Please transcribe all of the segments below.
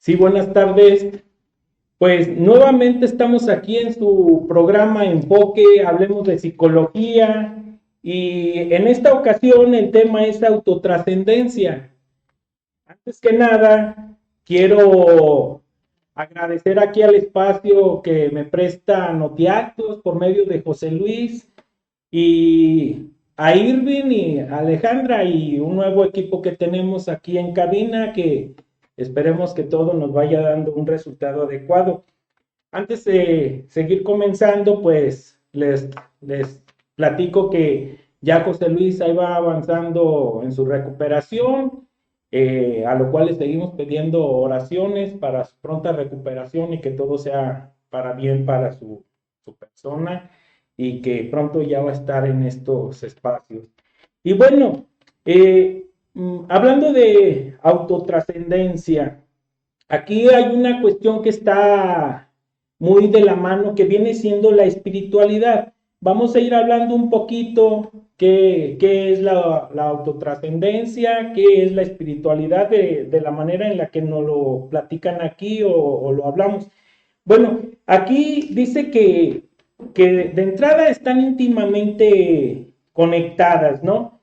Sí, buenas tardes. Pues nuevamente estamos aquí en su programa Enfoque, hablemos de psicología y en esta ocasión el tema es autotrascendencia. Antes que nada, quiero agradecer aquí al espacio que me presta Notiactos por medio de José Luis y a Irving y a Alejandra y un nuevo equipo que tenemos aquí en cabina que esperemos que todo nos vaya dando un resultado adecuado. Antes de seguir comenzando, pues les platico que ya José Luis ahí va avanzando en su recuperación, a lo cual le seguimos pidiendo oraciones para su pronta recuperación y que todo sea para bien para su persona y que pronto ya va a estar en estos espacios. Y bueno, hablando de autotrascendencia, aquí hay una cuestión que está muy de la mano, que viene siendo la espiritualidad. Vamos a ir hablando un poquito qué es la autotrascendencia, qué es la espiritualidad de la manera en la que nos lo platican aquí o lo hablamos. Bueno, aquí dice que de entrada están íntimamente conectadas, ¿no?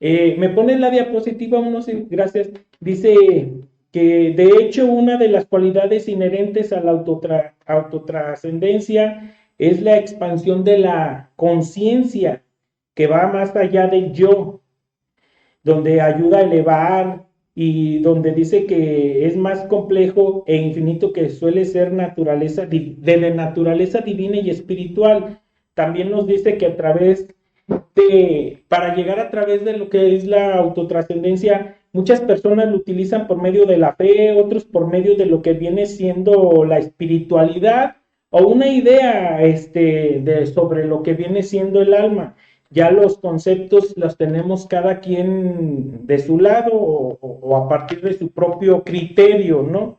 Me ponen la diapositiva, no sé, gracias. Dice que de hecho una de las cualidades inherentes a la autotrascendencia es la expansión de la conciencia que va más allá del yo, donde ayuda a elevar y donde dice que es más complejo e infinito que suele ser naturaleza de naturaleza divina y espiritual. También nos dice que a través para llegar a través de lo que es la autotrascendencia, muchas personas lo utilizan por medio de la fe, otros por medio de lo que viene siendo la espiritualidad o una idea sobre lo que viene siendo el alma. Ya los conceptos los tenemos cada quien de su lado o a partir de su propio criterio, ¿no?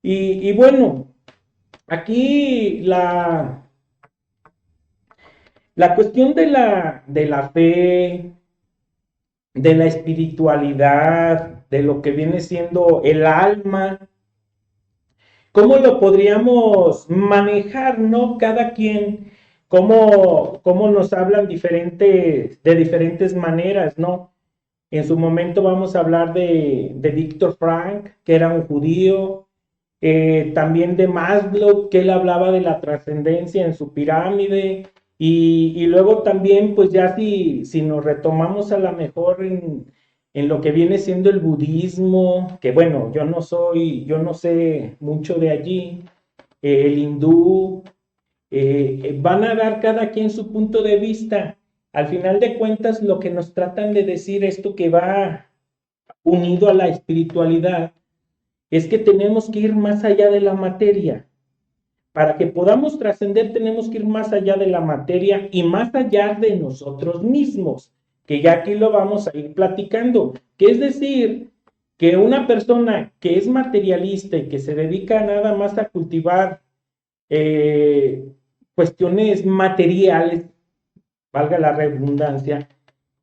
Y bueno, aquí la cuestión de la fe, de la espiritualidad, de lo que viene siendo el alma, ¿cómo lo podríamos manejar, no? Cada quien, cómo nos hablan de diferentes maneras, ¿no? En su momento vamos a hablar de Víctor Frank, que era un judío, también de Maslow, que él hablaba de la trascendencia en su pirámide, y luego también, pues ya si nos retomamos a lo mejor en lo que viene siendo el budismo, que bueno, yo no sé mucho de allí, el hindú, van a dar cada quien su punto de vista. Al final de cuentas, lo que nos tratan de decir esto que va unido a la espiritualidad es que tenemos que ir más allá de la materia. Para que podamos trascender tenemos que ir más allá de la materia y más allá de nosotros mismos, que ya aquí lo vamos a ir platicando, que es decir, que una persona que es materialista y que se dedica nada más a cultivar cuestiones materiales, valga la redundancia,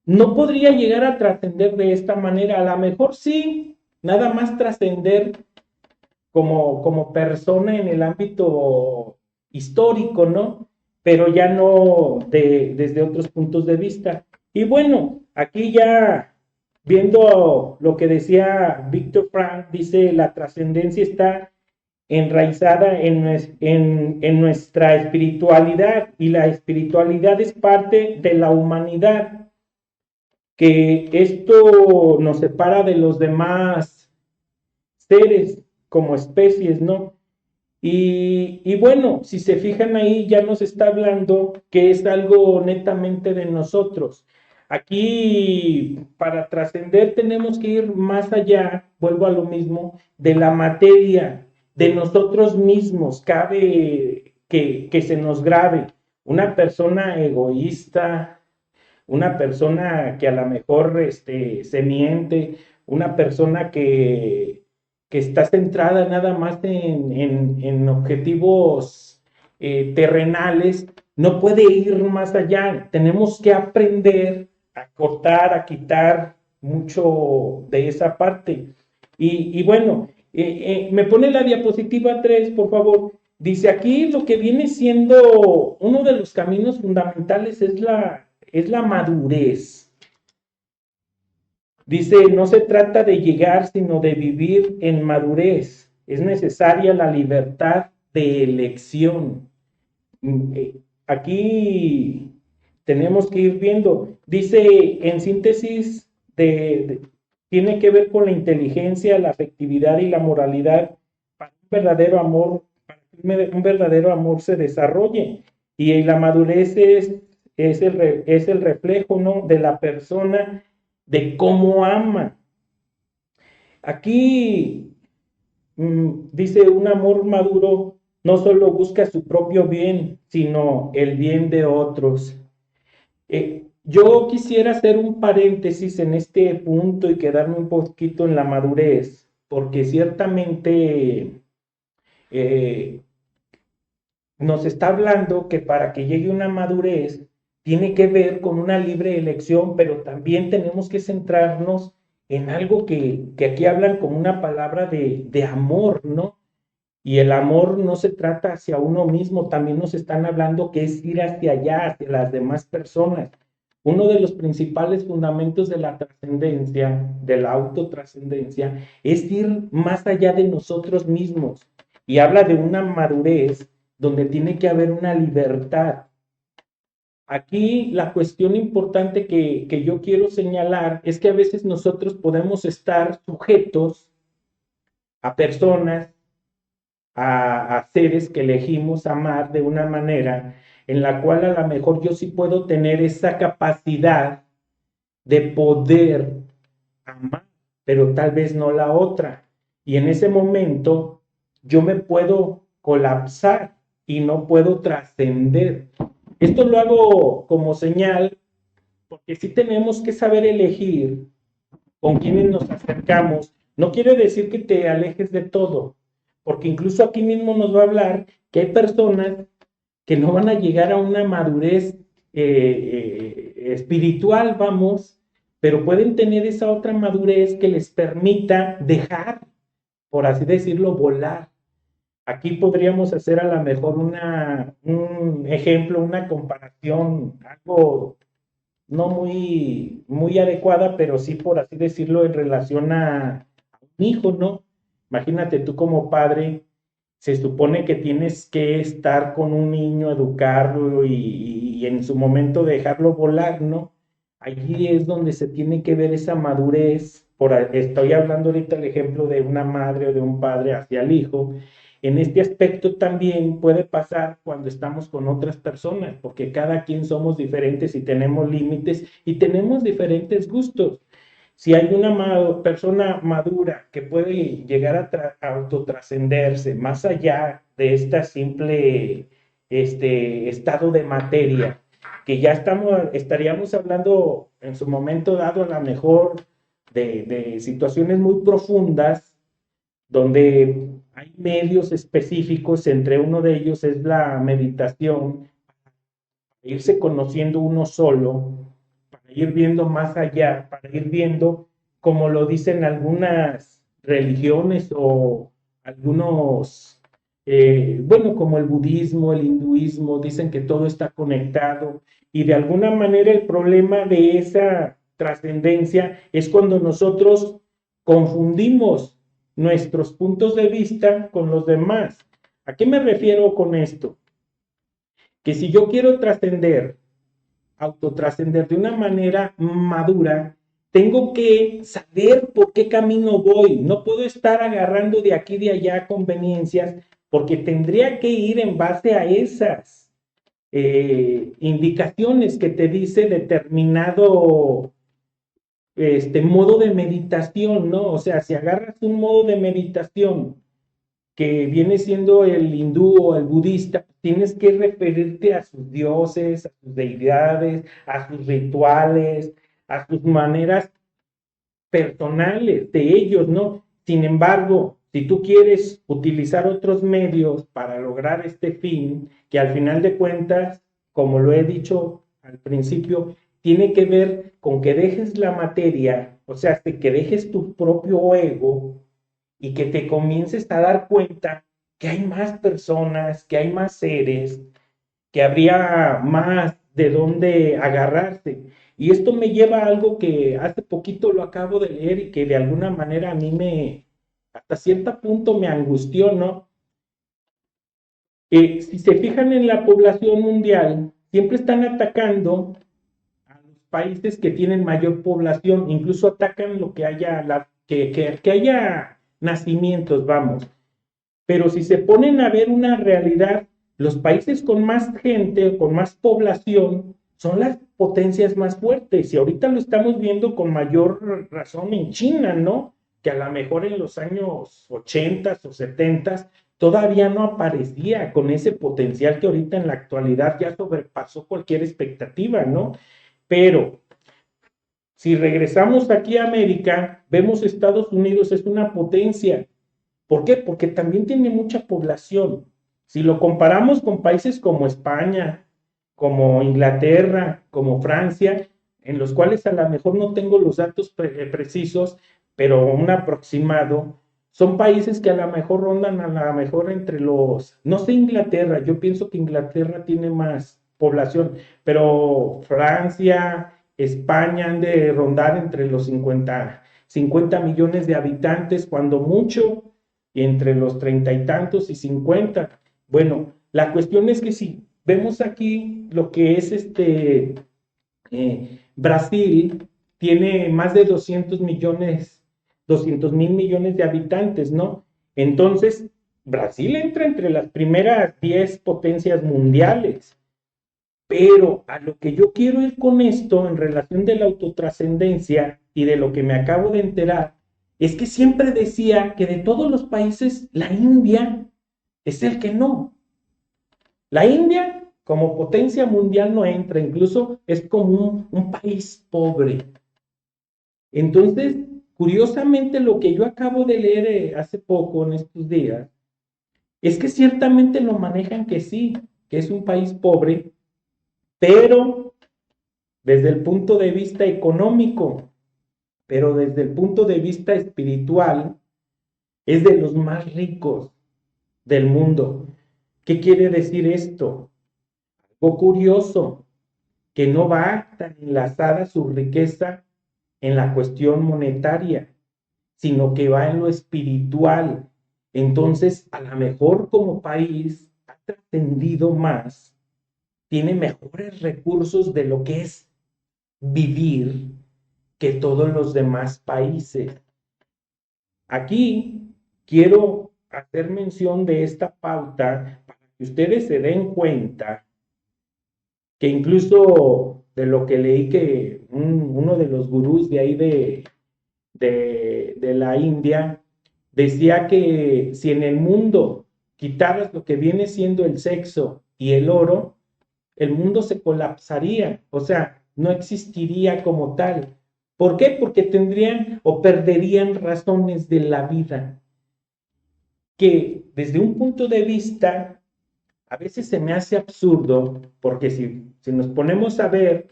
no podría llegar a trascender de esta manera. A lo mejor sí, nada más trascender como persona en el ámbito histórico, ¿no? Pero ya no desde otros puntos de vista. Y bueno, aquí ya viendo lo que decía Víctor Frank, dice la trascendencia está enraizada en nuestra espiritualidad y la espiritualidad es parte de la humanidad, que esto nos separa de los demás seres como especies, ¿no? Y bueno, si se fijan ahí, ya nos está hablando que es algo netamente de nosotros. Aquí, para trascender, tenemos que ir más allá, vuelvo a lo mismo, de la materia, de nosotros mismos. Cabe que se nos grabe una persona egoísta, una persona que a lo mejor se miente, una persona que está centrada nada más en objetivos terrenales, no puede ir más allá. Tenemos que aprender a cortar, a quitar mucho de esa parte. Y bueno, Me pone la diapositiva 3, por favor. Dice aquí lo que viene siendo uno de los caminos fundamentales es la madurez. Dice, no se trata de llegar, sino de vivir en madurez. Es necesaria la libertad de elección. Aquí tenemos que ir viendo. Dice, en síntesis, tiene que ver con la inteligencia, la afectividad y la moralidad para un verdadero amor, para que un verdadero amor se desarrolle. Y la madurez es el reflejo, ¿no?, de la persona, de cómo ama. Aquí dice, un amor maduro no solo busca su propio bien, sino el bien de otros. Yo quisiera hacer un paréntesis en este punto y quedarme un poquito en la madurez, porque ciertamente eh, nos está hablando que para que llegue una madurez tiene que ver con una libre elección, pero también tenemos que centrarnos en algo que aquí hablan como una palabra de amor, ¿no? Y el amor no se trata hacia uno mismo, también nos están hablando que es ir hacia allá, hacia las demás personas. Uno de los principales fundamentos de la trascendencia, de la autotrascendencia, es ir más allá de nosotros mismos. Y habla de una madurez donde tiene que haber una libertad. Aquí la cuestión importante que yo quiero señalar es que a veces nosotros podemos estar sujetos a personas, a seres que elegimos amar de una manera en la cual a lo mejor yo sí puedo tener esa capacidad de poder amar, pero tal vez no la otra. Y en ese momento yo me puedo colapsar y no puedo trascender. Esto lo hago como señal porque sí tenemos que saber elegir con quienes nos acercamos. No quiere decir que te alejes de todo, porque incluso aquí mismo nos va a hablar que hay personas que no van a llegar a una madurez espiritual, vamos, pero pueden tener esa otra madurez que les permita dejar, por así decirlo, volar. Aquí podríamos hacer a lo mejor un ejemplo, una comparación, algo no muy adecuada, pero sí, por así decirlo, en relación a un hijo, ¿no? Imagínate tú como padre, se supone que tienes que estar con un niño, educarlo y en su momento dejarlo volar, ¿no? Allí es donde se tiene que ver esa madurez. Estoy hablando ahorita el ejemplo de una madre o de un padre hacia el hijo. En este aspecto también puede pasar cuando estamos con otras personas, porque cada quien somos diferentes y tenemos límites y tenemos diferentes gustos. Si hay una persona madura que puede llegar a autotrascenderse más allá de esta simple estado de materia, que ya estaríamos hablando en su momento dado a lo mejor de situaciones muy profundas, donde hay medios específicos, entre uno de ellos es la meditación, irse conociendo uno solo, para ir viendo más allá, para ir viendo, como lo dicen algunas religiones o algunos, bueno, como el budismo, el hinduismo, dicen que todo está conectado y de alguna manera el problema de esa trascendencia es cuando nosotros confundimos nuestros puntos de vista con los demás. ¿A qué me refiero con esto? Que si yo quiero trascender, autotrascender de una manera madura, tengo que saber por qué camino voy. No puedo estar agarrando de aquí y de allá conveniencias, porque tendría que ir en base a esas indicaciones que te dice determinado modo de meditación, ¿no? O sea, si agarras un modo de meditación que viene siendo el hindú o el budista, tienes que referirte a sus dioses, a sus deidades, a sus rituales, a sus maneras personales de ellos, ¿no? Sin embargo, si tú quieres utilizar otros medios para lograr este fin, que al final de cuentas, como lo he dicho al principio, tiene que ver con que dejes la materia, o sea, que dejes tu propio ego y que te comiences a dar cuenta que hay más personas, que hay más seres, que habría más de dónde agarrarse. Y esto me lleva a algo que hace poquito lo acabo de leer y que de alguna manera a mí hasta cierto punto me angustió, ¿no? Si se fijan en la población mundial, siempre están atacando a los países que tienen mayor población, incluso atacan lo que haya, que haya nacimientos, vamos. Pero si se ponen a ver una realidad, los países con más gente, con más población, son las potencias más fuertes. Y ahorita lo estamos viendo con mayor razón en China, ¿no? Que a lo mejor en los años 80 o 70 todavía no aparecía con ese potencial que ahorita en la actualidad ya sobrepasó cualquier expectativa, ¿no? Pero si regresamos aquí a América, vemos Estados Unidos es una potencia. ¿Por qué? Porque también tiene mucha población. Si lo comparamos con países como España, como Inglaterra, como Francia, en los cuales a lo mejor no tengo los datos precisos, pero un aproximado, son países que a lo mejor rondan a lo mejor entre los, no sé Inglaterra, yo pienso que Inglaterra tiene más población, pero Francia, España han de rondar entre los 50 millones de habitantes, cuando mucho, entre los 30 y tantos y 50. Bueno, la cuestión es que si vemos aquí lo que es Brasil, tiene más de 200 mil millones de habitantes, ¿no? Entonces, Brasil entra entre las primeras 10 potencias mundiales. Pero a lo que yo quiero ir con esto en relación de la autotrascendencia y de lo que me acabo de enterar, es que siempre decía que de todos los países, la India es el que no. La India como potencia mundial no entra, incluso es como un país pobre. Entonces, curiosamente, lo que yo acabo de leer hace poco, en estos días, es que ciertamente lo manejan que sí, que es un país pobre, pero desde el punto de vista económico, pero desde el punto de vista espiritual, es de los más ricos del mundo. ¿Qué quiere decir esto? Algo curioso, que no va tan enlazada su riqueza en la cuestión monetaria, sino que va en lo espiritual. Entonces, a lo mejor como país ha trascendido más, tiene mejores recursos de lo que es vivir que todos los demás países. Aquí quiero hacer mención de esta pauta para que ustedes se den cuenta que incluso de lo que leí que uno de los gurús de ahí de la India decía que si en el mundo quitaras lo que viene siendo el sexo y el oro, el mundo se colapsaría, o sea, no existiría como tal. ¿Por qué? Porque tendrían o perderían razones de la vida, que desde un punto de vista a veces se me hace absurdo, porque si nos ponemos a ver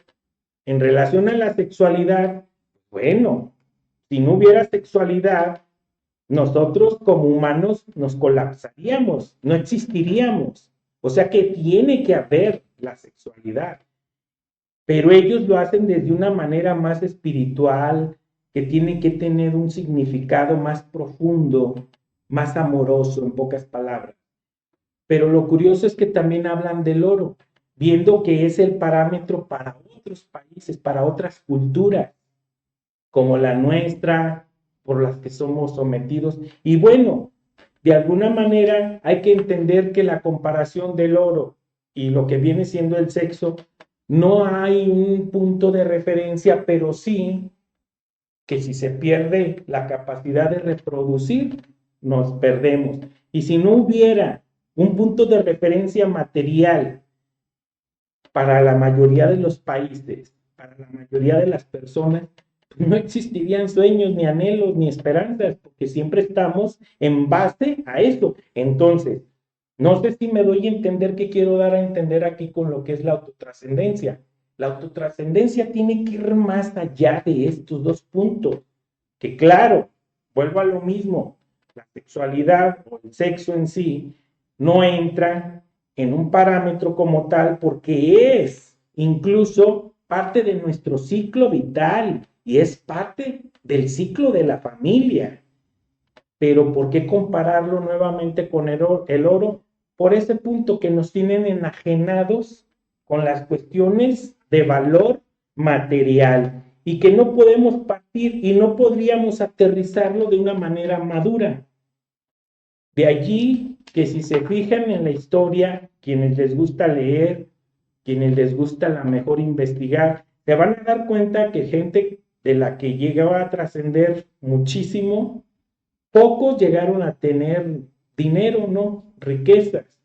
en relación a la sexualidad, bueno, si no hubiera sexualidad, nosotros como humanos nos colapsaríamos, no existiríamos. O sea que tiene que haber la sexualidad, pero ellos lo hacen desde una manera más espiritual, que tiene que tener un significado más profundo, más amoroso, en pocas palabras. Pero lo curioso es que también hablan del oro, viendo que es el parámetro para otros países, para otras culturas, como la nuestra, por las que somos sometidos. Y bueno, de alguna manera hay que entender que la comparación del oro y lo que viene siendo el sexo, no hay un punto de referencia, pero sí que si se pierde la capacidad de reproducir, nos perdemos. Y si no hubiera un punto de referencia material para la mayoría de los países, para la mayoría de las personas, no existirían sueños, ni anhelos, ni esperanzas, porque siempre estamos en base a eso. Entonces, no sé si me doy a entender qué quiero dar a entender aquí con lo que es la autotrascendencia. La autotrascendencia tiene que ir más allá de estos dos puntos, que claro, vuelvo a lo mismo, la sexualidad o el sexo en sí no entra en un parámetro como tal porque es incluso parte de nuestro ciclo vital y es parte del ciclo de la familia. Pero ¿por qué compararlo nuevamente con el oro? Por ese punto que nos tienen enajenados con las cuestiones de valor material y que no podemos partir y no podríamos aterrizarlo de una manera madura. De allí que si se fijan en la historia, quienes les gusta leer, quienes les gusta a lo mejor investigar, se van a dar cuenta que gente de la que llegaba a trascender muchísimo, pocos llegaron a tener dinero, ¿no? Riquezas,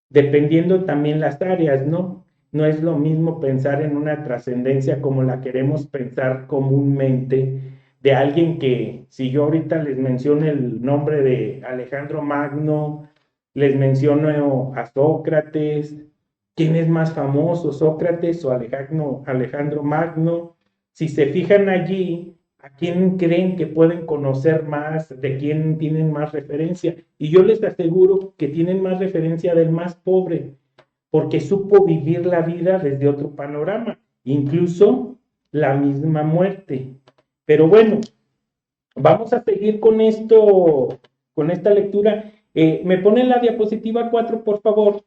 dependiendo también las áreas, ¿no? No es lo mismo pensar en una trascendencia como la queremos pensar comúnmente de alguien que, si yo ahorita les menciono el nombre de Alejandro Magno, les menciono a Sócrates, ¿quién es más famoso, Sócrates o Alejandro Magno? Si se fijan allí, ¿a quién creen que pueden conocer más? ¿De quién tienen más referencia? Y yo les aseguro que tienen más referencia del más pobre, porque supo vivir la vida desde otro panorama, incluso la misma muerte. Pero bueno, vamos a seguir con esto, con esta lectura. ¿Me ponen la diapositiva 4, por favor?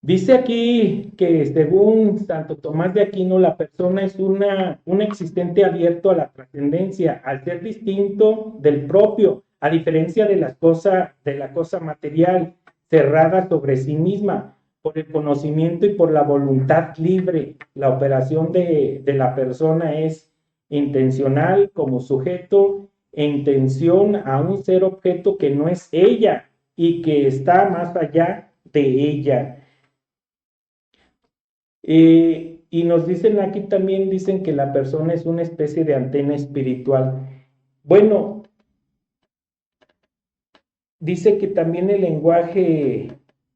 Dice aquí que según Santo Tomás de Aquino, la persona es un existente abierto a la trascendencia, al ser distinto del propio, a diferencia de de la cosa material, cerrada sobre sí misma, por el conocimiento y por la voluntad libre. La operación de la persona es intencional como sujeto e intención a un ser objeto que no es ella y que está más allá de ella. Y nos dicen aquí también, dicen que la persona es una especie de antena espiritual. Bueno, dice que también el lenguaje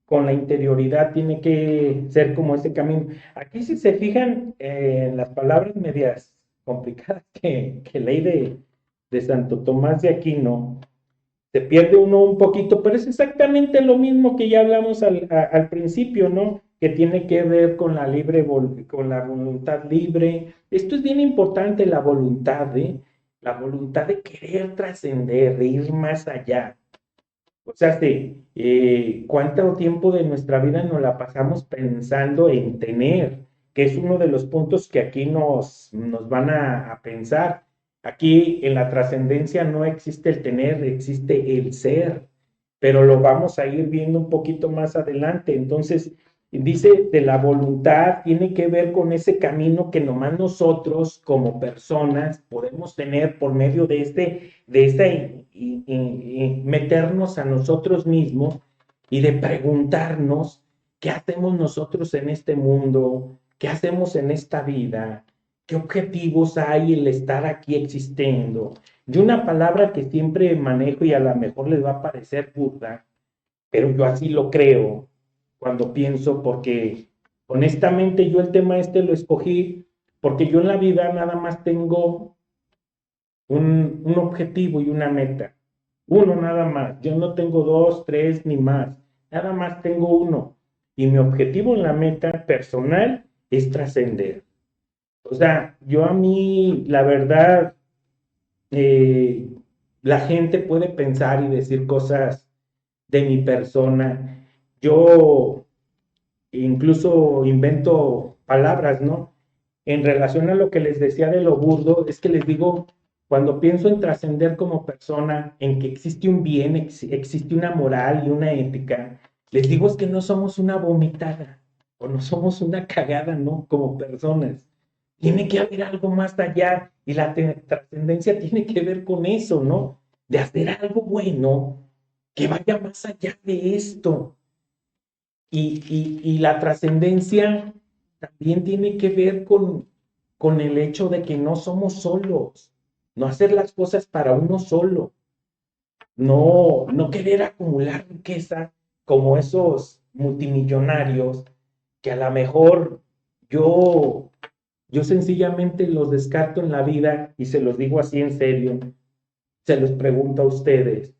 con la interioridad tiene que ser como ese camino. Aquí si se fijan en las palabras medias complicadas que leí de Santo Tomás de Aquino, se pierde uno un poquito, pero es exactamente lo mismo que ya hablamos al principio, ¿no? Que tiene que ver con la con la voluntad libre. Esto es bien importante, la voluntad, ¿eh? La voluntad de querer trascender, de ir más allá. O sea, ¿cuánto tiempo de nuestra vida nos la pasamos pensando en tener? Que es uno de los puntos que aquí nos van a pensar. Aquí en la trascendencia no existe el tener, existe el ser, pero lo vamos a ir viendo un poquito más adelante. Entonces, dice de la voluntad, tiene que ver con ese camino que nomás nosotros como personas podemos tener por medio de este y meternos a nosotros mismos y de preguntarnos qué hacemos nosotros en este mundo, qué hacemos en esta vida, qué objetivos hay el estar aquí existiendo. Y una palabra que siempre manejo y a lo mejor les va a parecer burda, pero yo así lo creo cuando pienso, porque honestamente yo el tema este lo escogí porque yo en la vida nada más tengo un objetivo y una meta. Uno nada más. Yo no tengo dos, tres ni más. Nada más tengo uno. Y mi objetivo en la meta personal es trascender. O sea, yo a mí, la verdad, eh, la gente puede pensar y decir cosas de mi persona. Yo incluso invento palabras, ¿no? En relación a lo que les decía de lo burdo, es que les digo, cuando pienso en trascender como persona, en que existe un bien, existe una moral y una ética, les digo es que no somos una vomitada o no somos una cagada, ¿no? Como personas. Tiene que haber algo más allá y la trascendencia tiene que ver con eso, ¿no? De hacer algo bueno que vaya más allá de esto. Y la trascendencia también tiene que ver con el hecho de que no somos solos, no hacer las cosas para uno solo, no querer acumular riqueza como esos multimillonarios que a lo mejor yo sencillamente los descarto en la vida y se los digo así en serio. Se los pregunto a ustedes.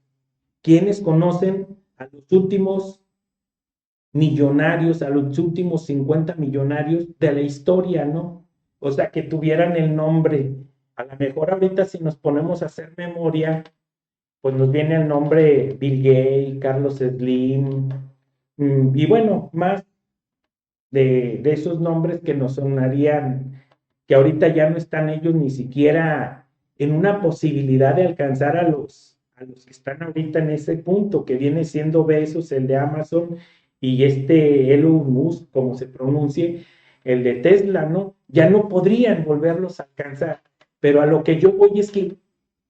¿Quiénes conocen a los últimos millonarios, a los últimos 50 millonarios de la historia, ¿no? O sea, que tuvieran el nombre. A lo mejor ahorita si nos ponemos a hacer memoria, pues nos viene el nombre Bill Gates, Carlos Slim, y bueno, más de esos nombres que nos sonarían, que ahorita ya no están ellos ni siquiera en una posibilidad de alcanzar a los que están ahorita en ese punto, que viene siendo Bezos, el de Amazon, y Elon Musk, como se pronuncie, el de Tesla, ¿no? Ya no podrían volverlos a alcanzar. Pero a lo que yo voy es que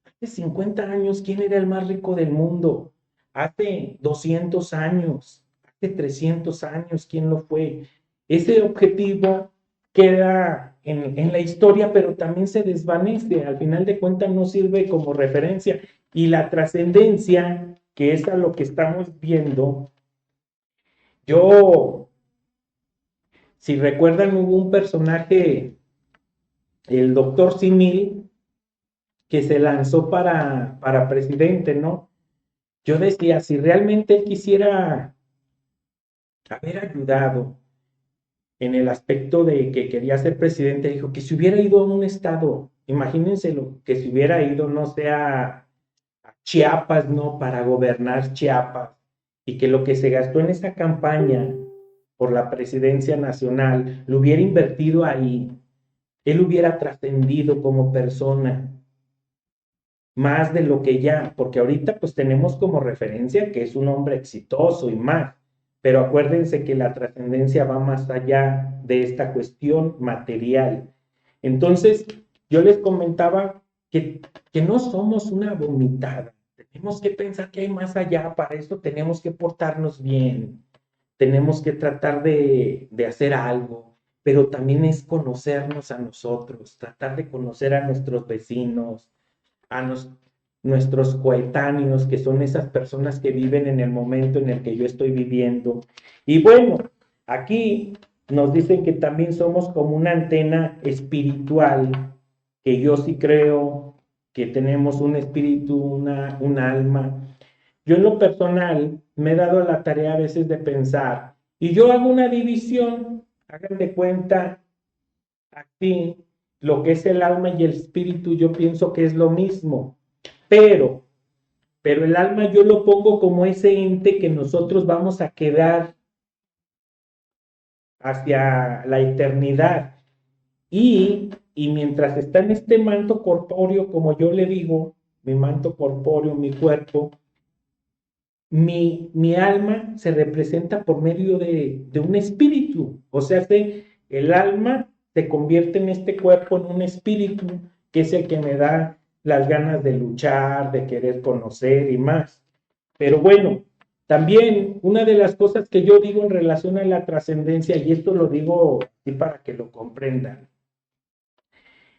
hace 50 años, ¿quién era el más rico del mundo? Hace 200 años, hace 300 años, ¿quién lo fue? Ese objetivo queda en la historia, pero también se desvanece. Al final de cuentas no sirve como referencia. Y la trascendencia, que es a lo que estamos viendo, yo, si recuerdan, hubo un personaje, el doctor Simil, que se lanzó para presidente, ¿no? Yo decía, si realmente él quisiera haber ayudado en el aspecto de que quería ser presidente, dijo que si hubiera ido a un estado, imagínenselo, que si hubiera ido, no sé, a Chiapas, ¿no? Para gobernar Chiapas, y que lo que se gastó en esa campaña por la presidencia nacional lo hubiera invertido ahí, él hubiera trascendido como persona más de lo que ya, porque ahorita pues tenemos como referencia que es un hombre exitoso y más, pero acuérdense que la trascendencia va más allá de esta cuestión material. Entonces, yo les comentaba que no somos una vomitada, tenemos que pensar que hay más allá, para eso tenemos que portarnos bien, tenemos que tratar de hacer algo, pero también es conocernos a nosotros, tratar de conocer a nuestros vecinos, a nuestros coetáneos, que son esas personas que viven en el momento en el que yo estoy viviendo. Y bueno, aquí nos dicen que también somos como una antena espiritual, que yo sí creo que tenemos un espíritu, un alma. Yo en lo personal me he dado la tarea a veces de pensar, y yo hago una división, hagan de cuenta, aquí lo que es el alma y el espíritu, yo pienso que es lo mismo, pero, pero el alma yo lo pongo como ese ente que nosotros vamos a quedar hacia la eternidad. Y mientras está en este manto corpóreo, como yo le digo, mi manto corpóreo, mi cuerpo, mi alma se representa por medio de un espíritu. O sea, el alma se convierte en este cuerpo, en un espíritu, que es el que me da las ganas de luchar, de querer conocer y más. Pero bueno, también una de las cosas que yo digo en relación a la trascendencia, y esto lo digo así para que lo comprendan,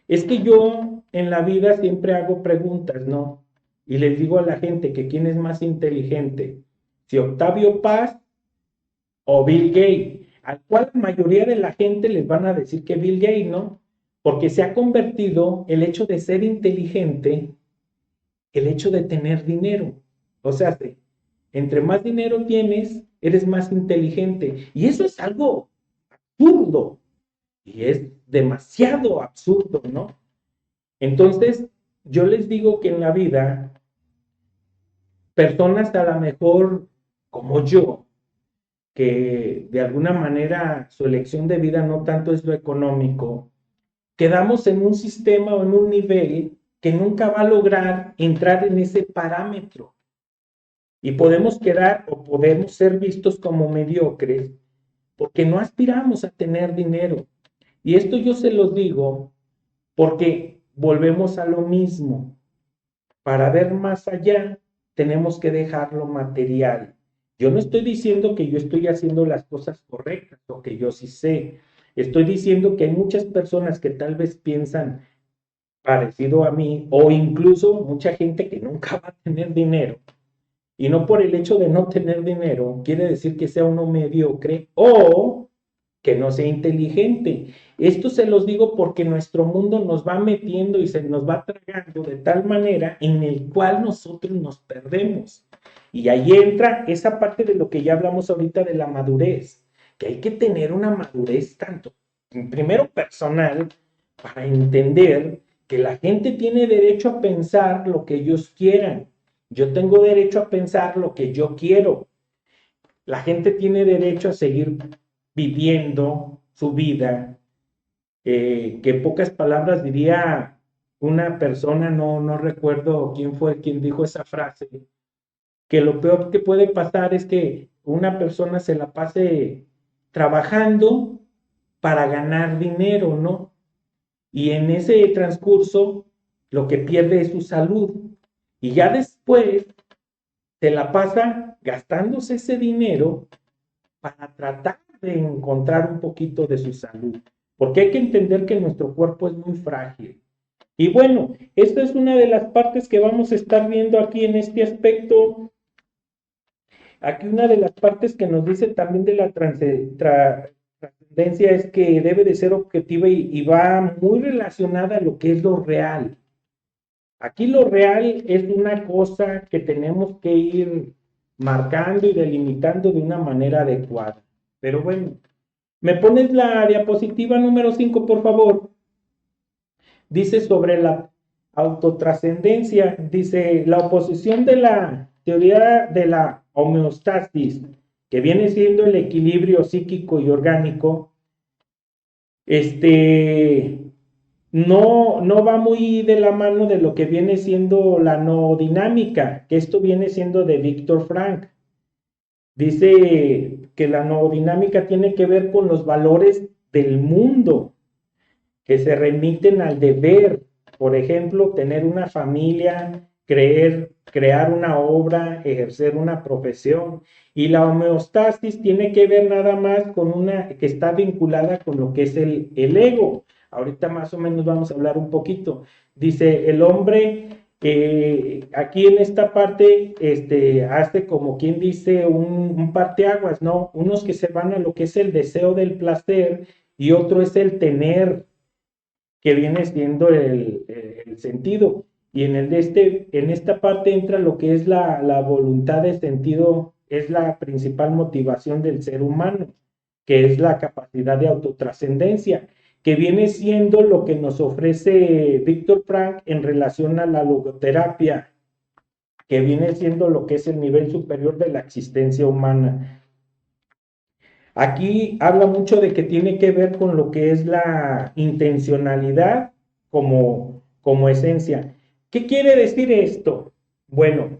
es que yo en la vida siempre hago preguntas, ¿no? Y les digo a la gente que quién es más inteligente, si Octavio Paz o Bill Gates, al cual la mayoría de la gente les van a decir que Bill Gates, ¿no? Porque se ha convertido el hecho de ser inteligente, el hecho de tener dinero. O sea, entre más dinero tienes, eres más inteligente. Y eso es algo absurdo. Y es demasiado absurdo, ¿no? Entonces, yo les digo que en la vida, personas a lo mejor como yo, que de alguna manera su elección de vida no tanto es lo económico, quedamos en un sistema o en un nivel que nunca va a lograr entrar en ese parámetro. Y podemos quedar o podemos ser vistos como mediocres porque no aspiramos a tener dinero. Y esto yo se los digo porque volvemos a lo mismo. Para ver más allá, tenemos que dejar lo material. Yo no estoy diciendo que yo estoy haciendo las cosas correctas o que yo sí sé. Estoy diciendo que hay muchas personas que tal vez piensan parecido a mí o incluso mucha gente que nunca va a tener dinero. Y no por el hecho de no tener dinero quiere decir que sea uno mediocre o que no sea inteligente. Esto se los digo porque nuestro mundo nos va metiendo y se nos va tragando de tal manera en el cual nosotros nos perdemos. Y ahí entra esa parte de lo que ya hablamos ahorita de la madurez, que hay que tener una madurez tanto, primero personal, para entender que la gente tiene derecho a pensar lo que ellos quieran. Yo tengo derecho a pensar lo que yo quiero. La gente tiene derecho a seguir viviendo su vida, que en pocas palabras diría una persona, no recuerdo quién fue quien dijo esa frase, que lo peor que puede pasar es que una persona se la pase trabajando para ganar dinero, ¿no? Y en ese transcurso lo que pierde es su salud. Y ya después se la pasa gastándose ese dinero para tratar de encontrar un poquito de su salud, porque hay que entender que nuestro cuerpo es muy frágil. Y bueno, esta es una de las partes que vamos a estar viendo aquí en este aspecto. Aquí una de las partes que nos dice también de la trascendencia es que debe de ser objetiva y va muy relacionada a lo que es lo real. Aquí lo real es una cosa que tenemos que ir marcando y delimitando de una manera adecuada. Pero bueno, ¿me pones la diapositiva número 5, por favor? Dice sobre la autotrascendencia, dice la oposición de la teoría de la homeostasis, que viene siendo el equilibrio psíquico y orgánico, no va muy de la mano de lo que viene siendo la noodinámica, que esto viene siendo de Víctor Frank. Dice que la noodinámica tiene que ver con los valores del mundo, que se remiten al deber, por ejemplo, tener una familia, crear una obra, ejercer una profesión. Y la homeostasis tiene que ver nada más con una que está vinculada con lo que es el ego. Ahorita más o menos vamos a hablar un poquito. Dice, el hombre aquí en esta parte hace como quien dice un parteaguas, ¿no? Unos que se van a lo que es el deseo del placer y otro es el tener, que viene siendo el sentido. Y en esta parte entra lo que es la voluntad de sentido, es la principal motivación del ser humano, que es la capacidad de autotrascendencia, que viene siendo lo que nos ofrece Víctor Frank en relación a la logoterapia, que viene siendo lo que es el nivel superior de la existencia humana. Aquí habla mucho de que tiene que ver con lo que es la intencionalidad como esencia. ¿Qué quiere decir esto? Bueno,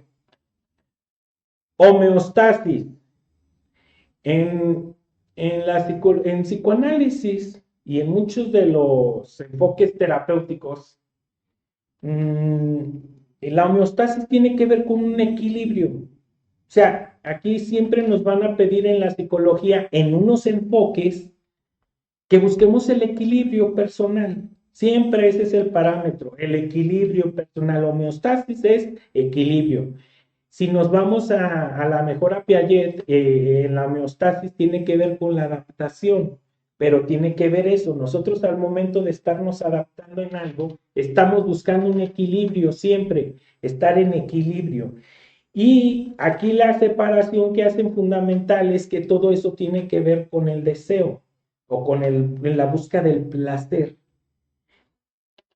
homeostasis. En, en psicoanálisis y en muchos de los enfoques terapéuticos, la homeostasis tiene que ver con un equilibrio. O sea, aquí siempre nos van a pedir en la psicología, en unos enfoques, que busquemos el equilibrio personal. Siempre ese es el parámetro, el equilibrio personal. Homeostasis es equilibrio. Si nos vamos a la mejor a Piaget, en la homeostasis tiene que ver con la adaptación, pero tiene que ver eso. Nosotros al momento de estarnos adaptando en algo, estamos buscando un equilibrio siempre, estar en equilibrio. Y aquí la separación que hacen fundamental es que todo eso tiene que ver con el deseo o con la búsqueda del placer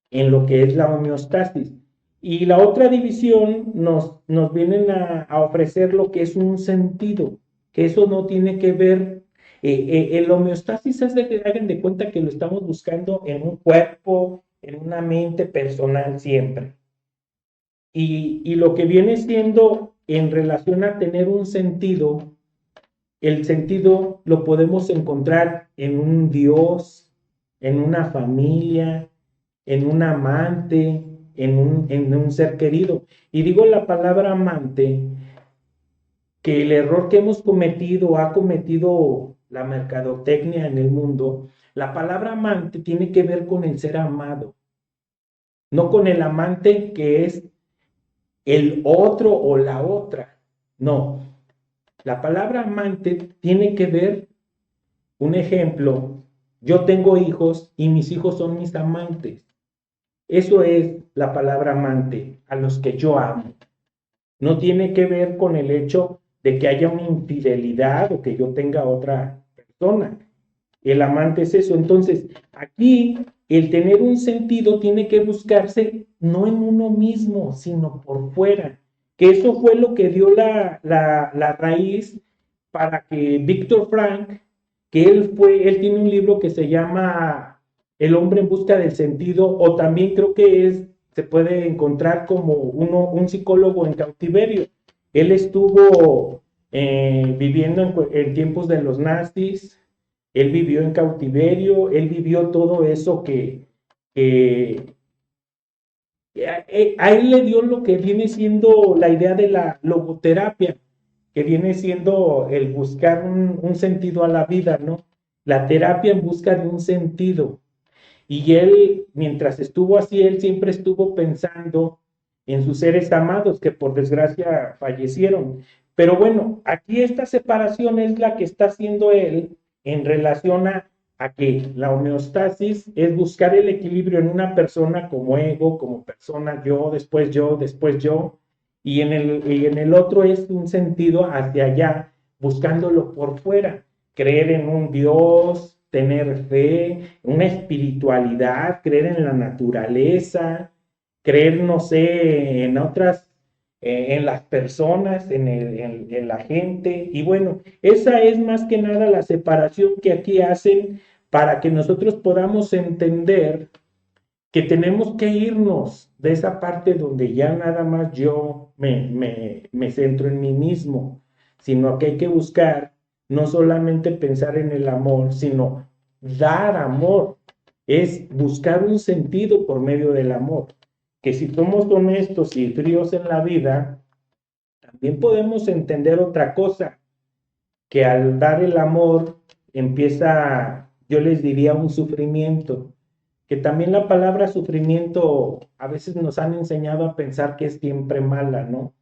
en lo que es la homeostasis. Y la otra división nos vienen a ofrecer lo que es un sentido, que eso no tiene que ver, el homeostasis es de que hagan de cuenta que lo estamos buscando en un cuerpo, en una mente personal siempre. Y lo que viene siendo en relación a tener un sentido, el sentido lo podemos encontrar en un Dios, en una familia, en un amante, en un ser querido. Y digo la palabra amante, que el error que hemos cometido, ha cometido la mercadotecnia en el mundo, la palabra amante tiene que ver con el ser amado, no con el amante que es el otro o la otra. No, la palabra amante tiene que ver Un ejemplo, yo tengo hijos y mis hijos son mis amantes. Eso es la palabra amante, a los que yo amo. No tiene que ver con el hecho de que haya una infidelidad o que yo tenga otra persona. El amante es eso. Entonces, aquí el tener un sentido tiene que buscarse no en uno mismo, sino por fuera. Que eso fue lo que dio la raíz para que Víctor Frank, que él tiene un libro que se llama El hombre en busca del sentido, o también creo que se puede encontrar como un psicólogo en cautiverio. Él estuvo viviendo en tiempos de los nazis, él vivió en cautiverio, él vivió todo eso que a él le dio lo que viene siendo la idea de la logoterapia, que viene siendo el buscar un sentido a la vida, ¿no? La terapia en busca de un sentido. Y él, mientras estuvo así, él siempre estuvo pensando en sus seres amados que por desgracia fallecieron. Pero bueno, aquí esta separación es la que está haciendo él en relación a que la homeostasis es buscar el equilibrio en una persona como ego, como persona yo, después yo, y en el otro es un sentido hacia allá, buscándolo por fuera, creer en un Dios, tener fe, una espiritualidad, creer en la naturaleza, creer, no sé, en otras, en las personas, en la gente. Y bueno, esa es más que nada la separación que aquí hacen para que nosotros podamos entender que tenemos que irnos de esa parte donde ya nada más yo me centro en mí mismo, sino que hay que buscar no solamente pensar en el amor, sino dar amor, es buscar un sentido por medio del amor, que si somos honestos y fríos en la vida, también podemos entender otra cosa, que al dar el amor empieza, yo les diría, un sufrimiento, que también la palabra sufrimiento a veces nos han enseñado a pensar que es siempre mala, ¿no?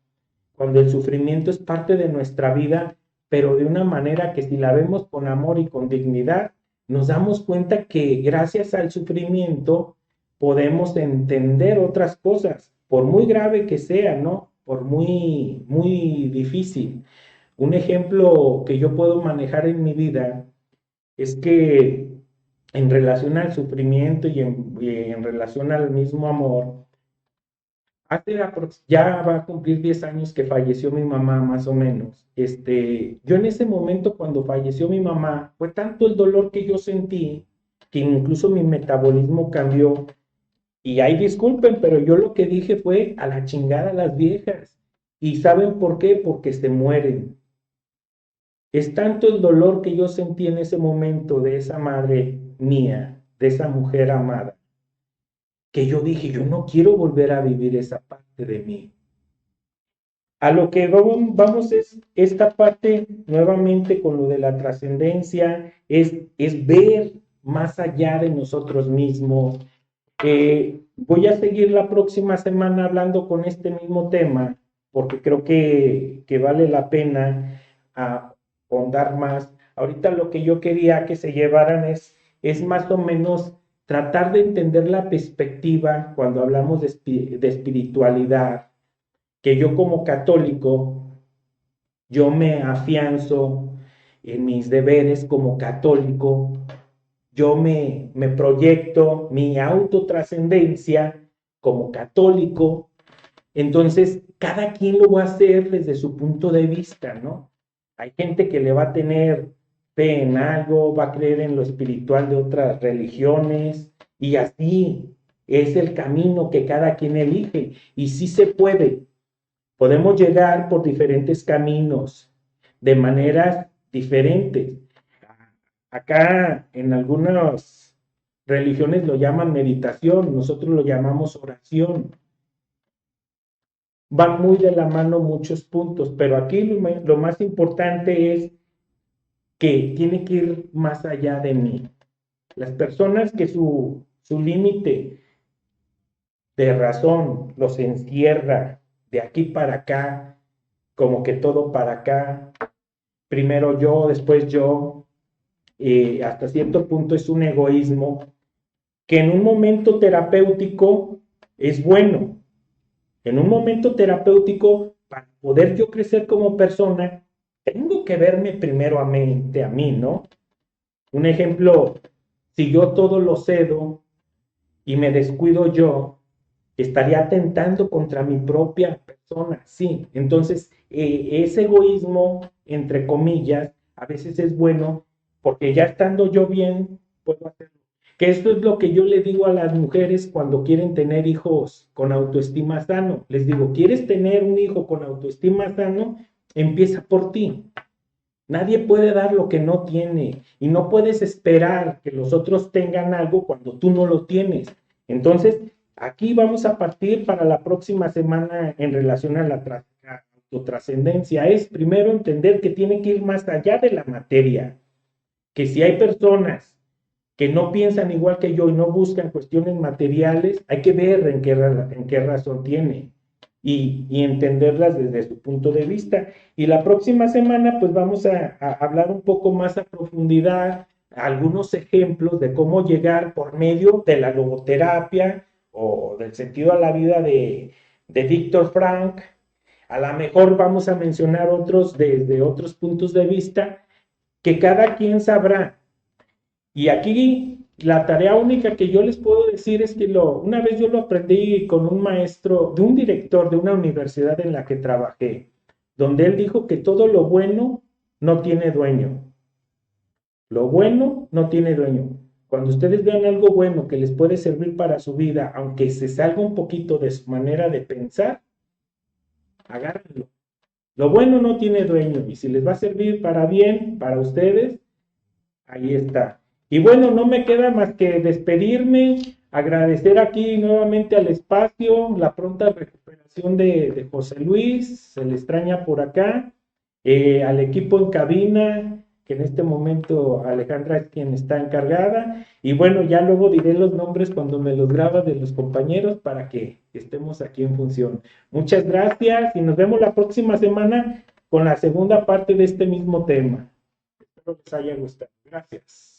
Cuando el sufrimiento es parte de nuestra vida, pero de una manera que si la vemos con amor y con dignidad, nos damos cuenta que gracias al sufrimiento podemos entender otras cosas, por muy grave que sea, ¿no? Por muy difícil. Un ejemplo que yo puedo manejar en mi vida es que en relación al sufrimiento y en relación al mismo amor, ya va a cumplir 10 años que falleció mi mamá, más o menos. Yo en ese momento, cuando falleció mi mamá, fue tanto el dolor que yo sentí que incluso mi metabolismo cambió. Y ahí disculpen, pero yo lo que dije fue a la chingada a las viejas. ¿Y saben por qué? Porque se mueren. Es tanto el dolor que yo sentí en ese momento de esa madre mía, de esa mujer amada, que yo dije, yo no quiero volver a vivir esa parte de mí. A lo que vamos es esta parte nuevamente con lo de la trascendencia, es ver más allá de nosotros mismos. Voy a seguir la próxima semana hablando con este mismo tema, porque creo que vale la pena ahondar más. Ahorita lo que yo quería que se llevaran es más o menos tratar de entender la perspectiva cuando hablamos de espiritualidad, que yo como católico, yo me afianzo en mis deberes como católico, yo me proyecto mi autotrascendencia como católico, entonces cada quien lo va a hacer desde su punto de vista, ¿no? Hay gente que le va a tener fe en algo, va a creer en lo espiritual de otras religiones, y así es el camino que cada quien elige, y sí se puede. Podemos llegar por diferentes caminos, de maneras diferentes. Acá en algunas religiones lo llaman meditación, nosotros lo llamamos oración. Van muy de la mano muchos puntos, pero aquí lo más importante es que tiene que ir más allá de mí. Las personas que su límite de razón los encierra de aquí para acá, como que todo para acá, primero yo, después yo, hasta cierto punto es un egoísmo que en un momento terapéutico es bueno. En un momento terapéutico, para poder yo crecer como persona, tengo que verme primero a mí, ¿no? Un ejemplo, si yo todo lo cedo y me descuido yo, estaría atentando contra mi propia persona, sí. Entonces, ese egoísmo, entre comillas, a veces es bueno porque ya estando yo bien, puedo hacerlo. Que esto es lo que yo le digo a las mujeres cuando quieren tener hijos con autoestima sano. Les digo, ¿quieres tener un hijo con autoestima sano? Empieza por ti. Nadie puede dar lo que no tiene y no puedes esperar que los otros tengan algo cuando tú no lo tienes. Entonces, aquí vamos a partir para la próxima semana en relación a la autotrascendencia. Es primero entender que tiene que ir más allá de la materia, que si hay personas que no piensan igual que yo y no buscan cuestiones materiales, hay que ver en qué razón tiene y entenderlas desde su punto de vista. Y la próxima semana pues vamos a hablar un poco más a profundidad, algunos ejemplos de cómo llegar por medio de la logoterapia o del sentido a la vida de Víctor Frank. A lo mejor vamos a mencionar otros desde otros puntos de vista que cada quien sabrá. Y aquí la tarea única que yo les puedo decir es que una vez yo lo aprendí con un maestro, de un director de una universidad en la que trabajé, donde él dijo que todo lo bueno no tiene dueño. Lo bueno no tiene dueño. Cuando ustedes vean algo bueno que les puede servir para su vida, aunque se salga un poquito de su manera de pensar, agárrenlo. Lo bueno no tiene dueño y si les va a servir para bien, para ustedes, ahí está. Y bueno, no me queda más que despedirme, agradecer aquí nuevamente al espacio, la pronta recuperación de José Luis, se le extraña por acá, al equipo en cabina, que en este momento Alejandra es quien está encargada, y bueno, ya luego diré los nombres cuando me los graba de los compañeros para que estemos aquí en función. Muchas gracias y nos vemos la próxima semana con la segunda parte de este mismo tema. Espero les haya gustado. Gracias.